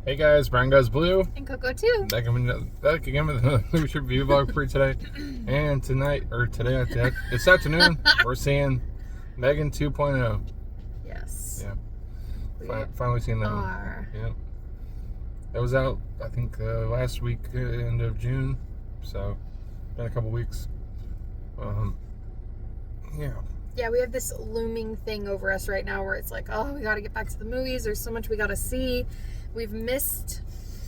Hey guys, briangoesblu. And Coco too. Back again with another movie review vlog for you today. And tonight, or today, this afternoon, we're seeing M3GAN 2.0. Yes. Yeah. Finally seeing that one. Yeah. That was out, I think, last week, end of June. So, been a couple weeks. Yeah. Yeah, we have this looming thing over us right now where it's like, oh, we got to get back to the movies. There's so much we got to see. We've missed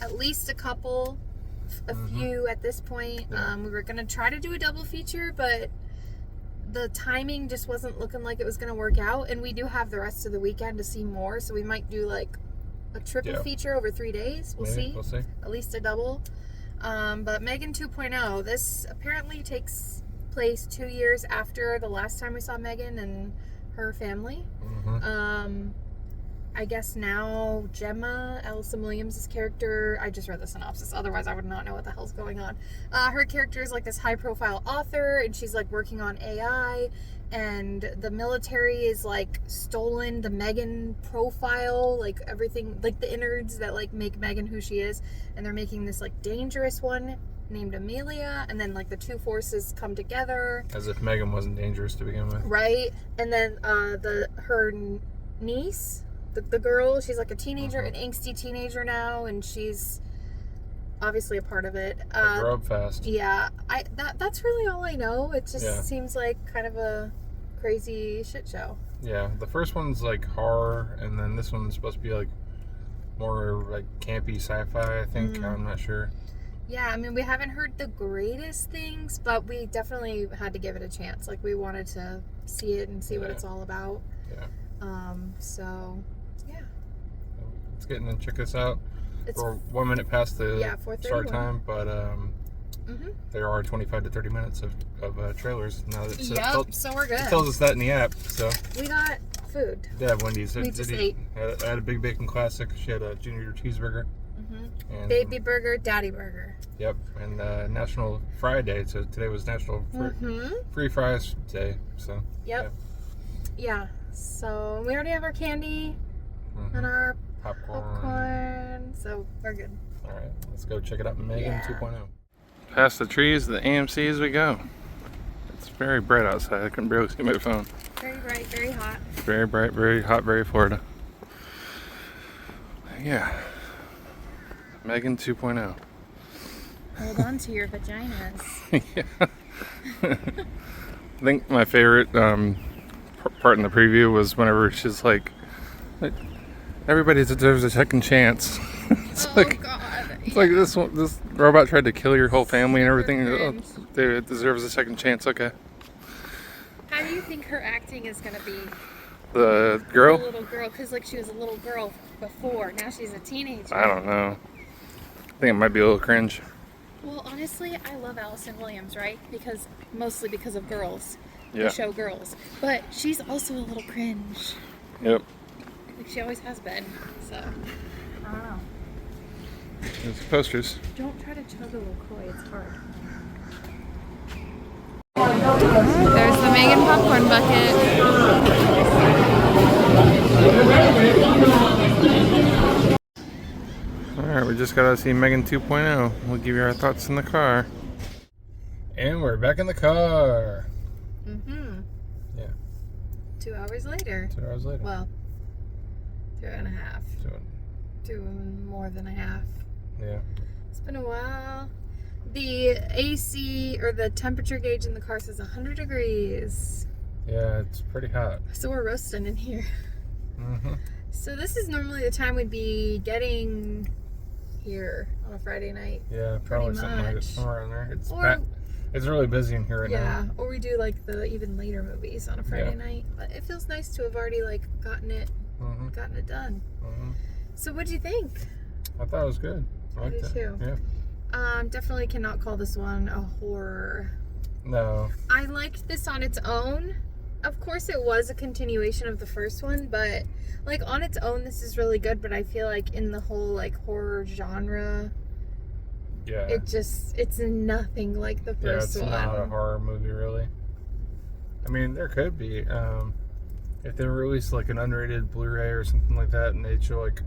at least a few at this point. Yeah. We were going to try to do a double feature, but the timing just wasn't looking like it was going to work out. And we do have the rest of the weekend to see more, so we might do like a triple feature over 3 days. We'll see. At least a double. But M3GAN 2.0, this apparently takes place 2 years after the last time we saw M3GAN and her family. I guess now Gemma, Allison Williams' character, I just read the synopsis, otherwise I would not know what the hell's going on. Her character is like this high-profile author, and she's like working on AI, and the military is like stolen the M3GAN profile, like everything, like the innards that like make M3GAN who she is, and they're making this like dangerous one named Amelia, and then like the two forces come together. As if M3GAN wasn't dangerous to begin with. Right, and then her niece, the girl, she's like a teenager, an angsty teenager now, and she's obviously a part of it. They grow up fast. Yeah, that's really all I know. It just seems like kind of a crazy shit show. Yeah, the first one's like horror, and then this one's supposed to be like more like campy sci-fi, I think. I'm not sure. Yeah, I mean, we haven't heard the greatest things, but we definitely had to give it a chance. Like, we wanted to see it and see what it's all about. Yeah. So, yeah. Let's get in and check this out. We're 1 minute past the start time, but there are 25 to 30 minutes of trailers now. So we're good. It tells us that in the app. So we got food. Yeah, Wendy's. We just ate. I had a Big Bacon Classic. She had a Junior cheeseburger. And Baby burger, daddy burger. Yep, and National Fry Day. So today was National Free Fries Day. So yeah. So we already have our candy and our popcorn. So we're good. All right, let's go check it out. M3GAN 2.0. Past the trees, the AMC as we go. It's very bright outside. I can barely see my phone. Very bright, very hot. Very bright, very hot, very Florida. Yeah. M3GAN 2.0. Hold on to your vaginas. Yeah. I think my favorite part in the preview was whenever she's like, everybody deserves a second chance. It's it's like this robot tried to kill your whole family and everything. Oh, it deserves a second chance. Okay. How do you think her acting is gonna be? The girl? The little girl, because like she was a little girl before. Now she's a teenager. I don't know. I think it might be a little cringe. Well, honestly, I love Allison Williams, right? Mostly because of Girls. Yeah. The show Girls. But she's also a little cringe. Yep. Like she always has been. So, I don't know. There's the posters. Don't try to chug a LaCroix, it's hard. There's the M3GAN popcorn bucket. Alright, we just gotta see M3GAN 2.0. We'll give you our thoughts in the car. And we're back in the car. Yeah. 2 hours later. 2 hours later. Well, 2.5. Two more than a half. Yeah. It's been a while. The AC, or the temperature gauge in the car, says 100 degrees. Yeah, it's pretty hot. So we're roasting in here. So this is normally the time we'd be getting here on a Friday night. Yeah, probably something like that, somewhere around there. It's really busy in here right now. Yeah, or we do like the even later movies on a Friday night. But it feels nice to have already like gotten it done. So what'd you think? I thought it was good. I liked it too. Yeah. Definitely cannot call this one a horror. No. I liked this on its own. Of course it was a continuation of the first one, but like on its own this is really good, but I feel like in the whole like horror genre, it's nothing like the first one. Yeah, it's not a horror movie really. I mean, there could be if they released like an unrated Blu-ray or something like that, and they'd show like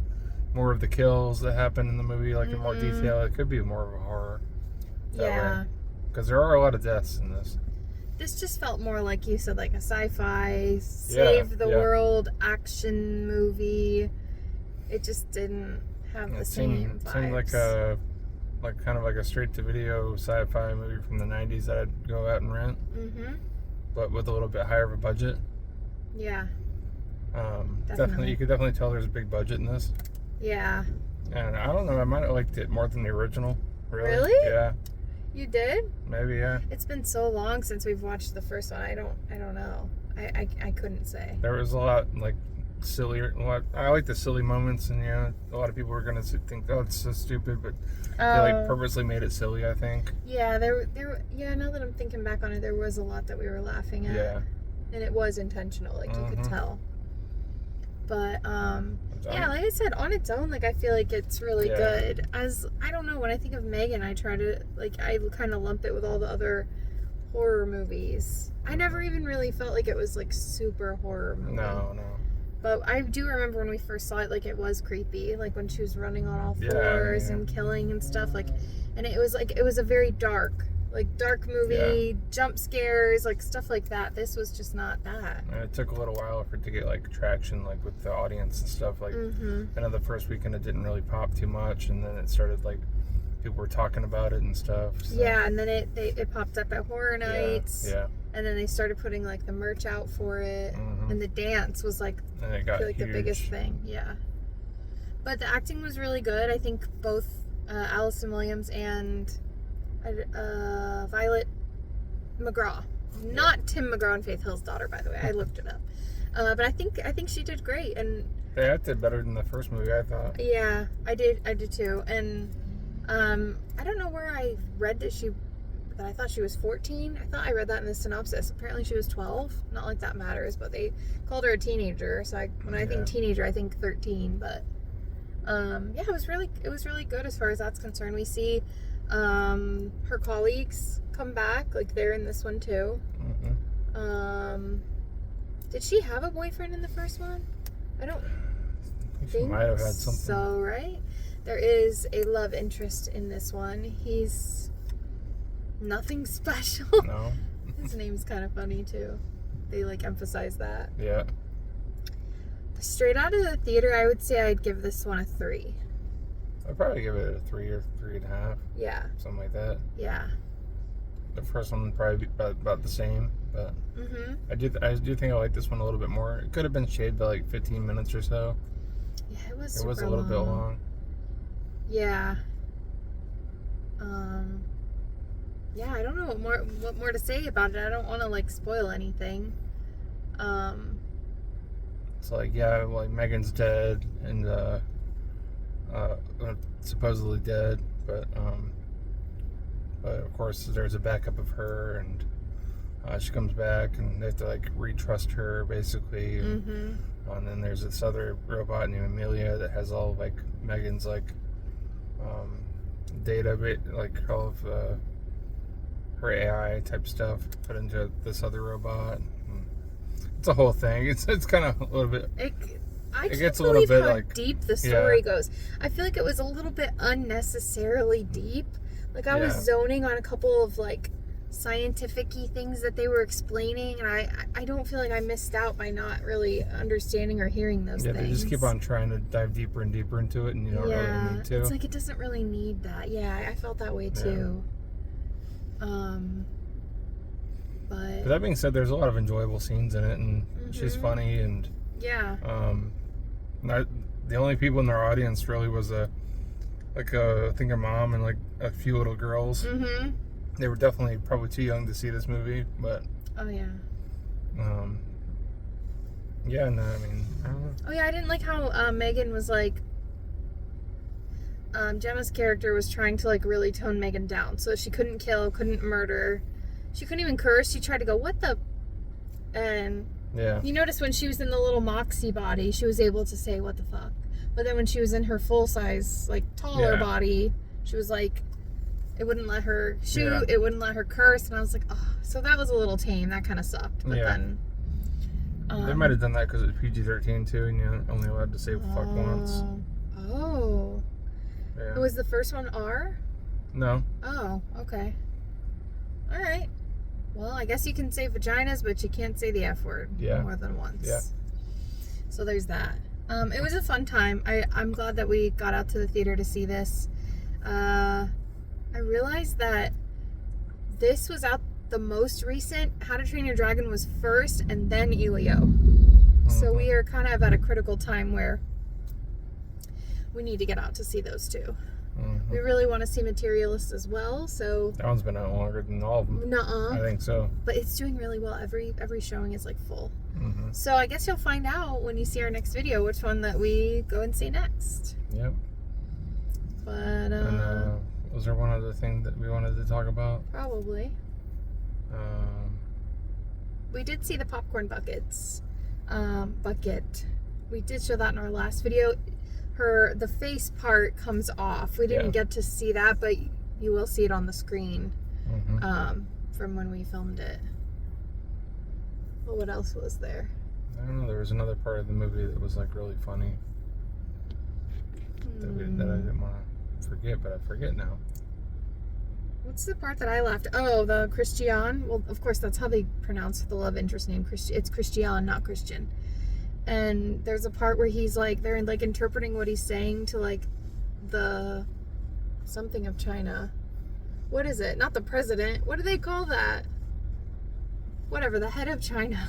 more of the kills that happen in the movie, like in more detail. It could be more of a horror. Yeah. Because there are a lot of deaths in this. This just felt more like you said, like a sci-fi, save the world action movie. It just didn't have the same vibes. Seemed like kind of like a straight-to-video sci-fi movie from the 90s that I'd go out and rent. But with a little bit higher of a budget. Yeah. Definitely, you could definitely tell there's a big budget in this. Yeah. And I don't know, I might have liked it more than the original. Really? Yeah. You did? Maybe, yeah. It's been so long since we've watched the first one. I don't know. I couldn't say. There was a lot like sillier. I like the silly moments, and a lot of people were gonna think, "Oh, it's so stupid," but they like purposely made it silly. I think. Yeah, there. Yeah, now that I'm thinking back on it, there was a lot that we were laughing at. Yeah. And it was intentional, like you could tell. But yeah, like I said, on its own, like I feel like it's really good. As I don't know, when I think of M3GAN, I try to I kind of lump it with all the other horror movies. I never even really felt like it was like super horror movie. No. But I do remember when we first saw it, like it was creepy, like when she was running on all fours and killing and stuff, and it was a very dark movie, jump scares, like stuff like that. This was just not that. And it took a little while for it to get like traction, like with the audience and stuff. Like I know the first weekend it didn't really pop too much, and then it started like people were talking about it and stuff. So. Yeah, and then it popped up at horror nights. Yeah. And then they started putting like the merch out for it, and the dance was like and it got the biggest thing. Yeah. But the acting was really good. I think both Allison Williams and Violet McGraw, not Tim McGraw and Faith Hill's daughter, by the way. I looked it up, but I think she did great, and they acted better than the first movie, I thought. Yeah, I did too, and I don't know where I read that I thought she was 14. I thought I read that in the synopsis. Apparently she was 12. Not like that matters, but they called her a teenager. So when I think teenager, I think 13. But yeah, it was really good as far as that's concerned. We see her colleagues come back, like they're in this one too. Did she have a boyfriend in the first one? I don't think she might have had something. So, right? There is a love interest in this one. He's nothing special. No. His name's kind of funny too. They emphasize that. Yeah. Straight out of the theater, I would say I'd give this one a 3. I'd probably give it a 3 or 3.5. Yeah. Something like that. Yeah. The first one would probably be about the same, but I do think I like this one a little bit more. It could have been shaved by 15 minutes or so. Yeah, it was. It was a little bit long. Yeah. Yeah, I don't know what more to say about it. I don't want to spoil anything. It's M3GAN's dead and supposedly dead, but of course there's a backup of her, and she comes back and they have to retrust her basically, and then there's this other robot named Amelia that has all of M3GAN's data, all of her AI type stuff put into this other robot. It's a whole thing. It's kind of a little bit. I can't believe how deep the story goes. I feel like it was a little bit unnecessarily deep. I was zoning on a couple of scientific-y things that they were explaining, and I don't feel like I missed out by not really understanding or hearing those things. Yeah, they just keep on trying to dive deeper and deeper into it, and you don't really need to. It's it doesn't really need that. Yeah, I felt that way too. But that being said, there's a lot of enjoyable scenes in it, and she's funny, and the only people in their audience really was I think a mom and a few little girls. They were definitely probably too young to see this movie, but yeah, no, I mean, I don't know. Oh yeah, I didn't like how M3GAN was Gemma's character was trying to really tone M3GAN down, so she couldn't kill, couldn't murder, she couldn't even curse. She tried to go, what the, and you notice when she was in the little Moxie body, she was able to say what the fuck, but then when she was in her full size taller body, she was it wouldn't let her shoot, it wouldn't let her curse, and I was like, oh, so that was a little tame. That kind of sucked. But then they might have done that because it's PG-13 too, and you're only allowed to say fuck once. Oh. Yeah. Was the first one R? No. Oh, okay. All right. Well, I guess you can say vaginas, but you can't say the F word more than once. Yeah. So there's that. It was a fun time. I'm glad that we got out to the theater to see this. I realized that this was out the most recent. How to Train Your Dragon was first, and then Elio. So we are kind of at a critical time where we need to get out to see those two. We really want to see Materialist as well, so... That one's been out longer than all of them. Nuh-uh. I think so. But it's doing really well. Every showing is, like, full. So I guess you'll find out when you see our next video which one that we go and see next. Yep. But, And, was there one other thing that we wanted to talk about? Probably. We did see the popcorn buckets. We did show that in our last video. The face part comes off. We didn't get to see that, but you will see it on the screen from when we filmed it. Well, what else was there? I don't know. There was another part of the movie that was like really funny that I didn't want to forget, but I forget now. What's the part that I laughed? Oh, the Christian. Well, of course, that's how they pronounce the love interest name. It's Christian, not Christian. And there's a part where he's like, they're like interpreting what he's saying to like the something of China. What is it? Not the president. What do they call that? Whatever, the head of China.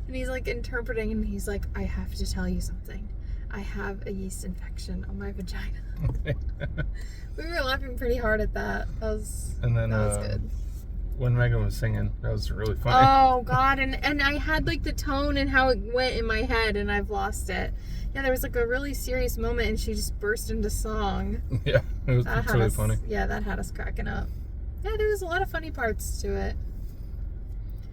And he's like interpreting, and he's like, I have to tell you something. I have a yeast infection on my vagina. We were laughing pretty hard at that. That was good. When Megan was singing, that was really funny. Oh God, and I had like the tone and how it went in my head, and I've lost it. Yeah, there was like a really serious moment, and she just burst into song. Yeah, it was really funny. Yeah, that had us cracking up. Yeah, there was a lot of funny parts to it.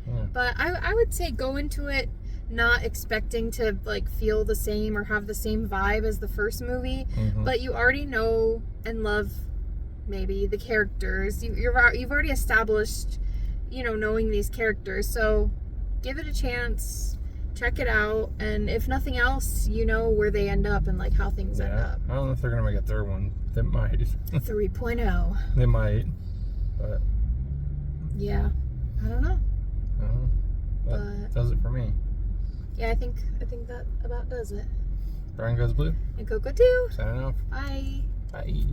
Yeah. But I would say go into it not expecting to like feel the same or have the same vibe as the first movie, but you already know and love maybe the characters. You've already established, knowing these characters. So give it a chance, check it out, and if nothing else, you know where they end up and like how things end up. I don't know if they're gonna make a third one. They might. 3.0. They might, but yeah, I don't know. That does it for me. Yeah, I think that about does it. Brian Goes Blue. And Coco too. Signing off. Bye. Bye.